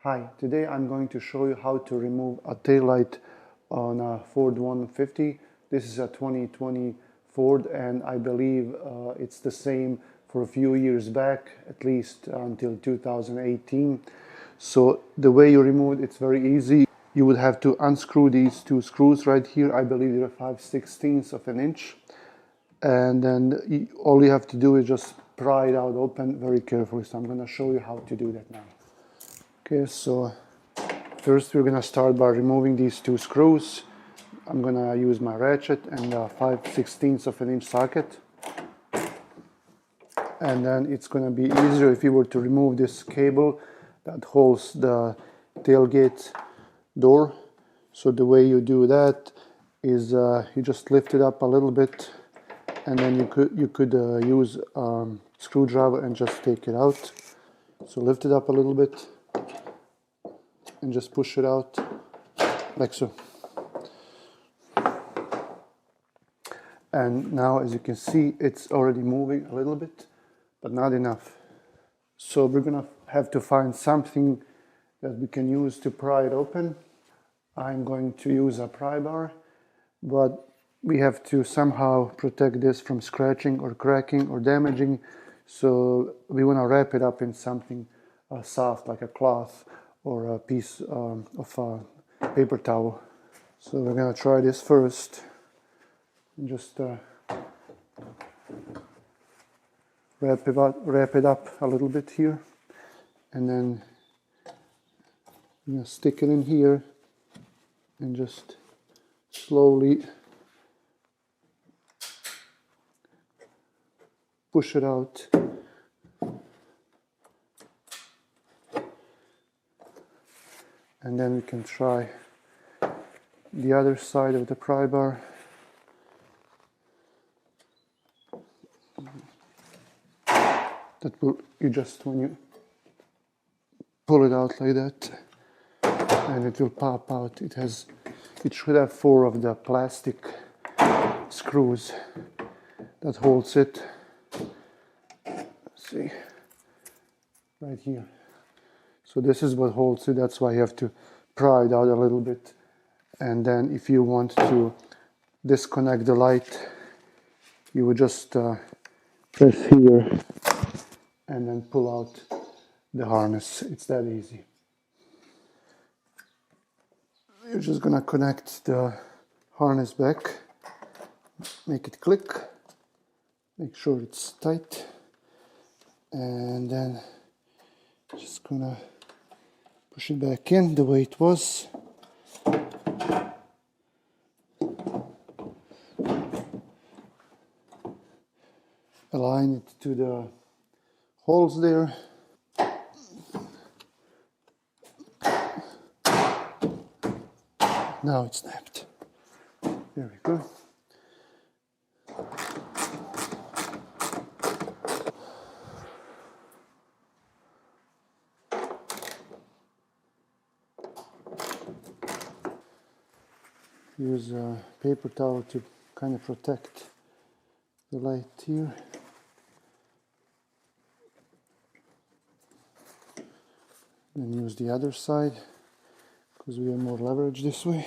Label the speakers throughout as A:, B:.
A: Hi, today I'm going to show you how to remove a taillight on a Ford F-150. This is a 2020 Ford and I believe it's the same for a few years back, at least until 2018. So the way you remove it's very easy. You would have to unscrew these two screws right here. I believe they're 5/16 of an inch. And then all you have to do is just pry it out open very carefully. So I'm going to show you how to do that now. Okay, so first we're going to start by removing these two screws. I'm going to use my ratchet and a 5/16 of an inch socket. And then it's going to be easier if you were to remove this cable that holds the tailgate door. So the way you do that is you just lift it up a little bit, and then you could use a screwdriver and just take it out. So lift it up a little bit and just push it out like so. And now, as you can see, it's already moving a little bit, but not enough. So we're gonna have to find something that we can use to pry it open. I'm going to use a pry bar, but we have to somehow protect this from scratching or cracking or damaging. So we want to wrap it up in something soft, like a cloth or a piece of paper towel. So we're going to try this first. And just wrap it up a little bit here, and then I'm going to stick it in here and just slowly push it out. And then we can try the other side of the pry bar. That will, when you pull it out like that, and it will pop out. It should have 4 of the plastic screws that holds it. Let's see, right here. So this is what holds it. That's why you have to pry it out a little bit. And then if you want to disconnect the light, you would just press here and then pull out the harness. It's that easy. You're just gonna connect the harness back, make it click, make sure it's tight, and then just gonna push it back in the way it was. Align it to the holes there. Now it's snapped. There we go. Use a paper towel to kind of protect the light here. And use the other side, because we have more leverage this way.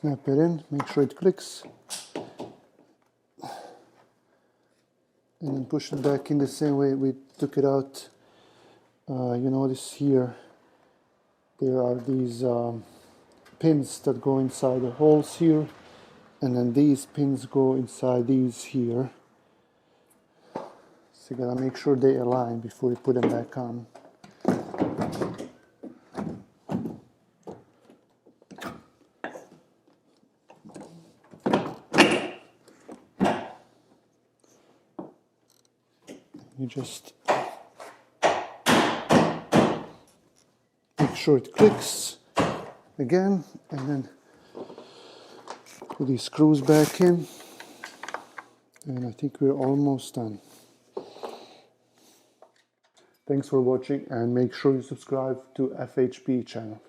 A: Snap it in, make sure it clicks, and then push it back in the same way we took it out. You notice here there are these pins that go inside the holes here, and then these pins go inside these here. So you gotta make sure they align before you put them back on. You just make sure it clicks again, and then put these screws back in, and I think we're almost done. Thanks for watching, and make sure you subscribe to FHP channel.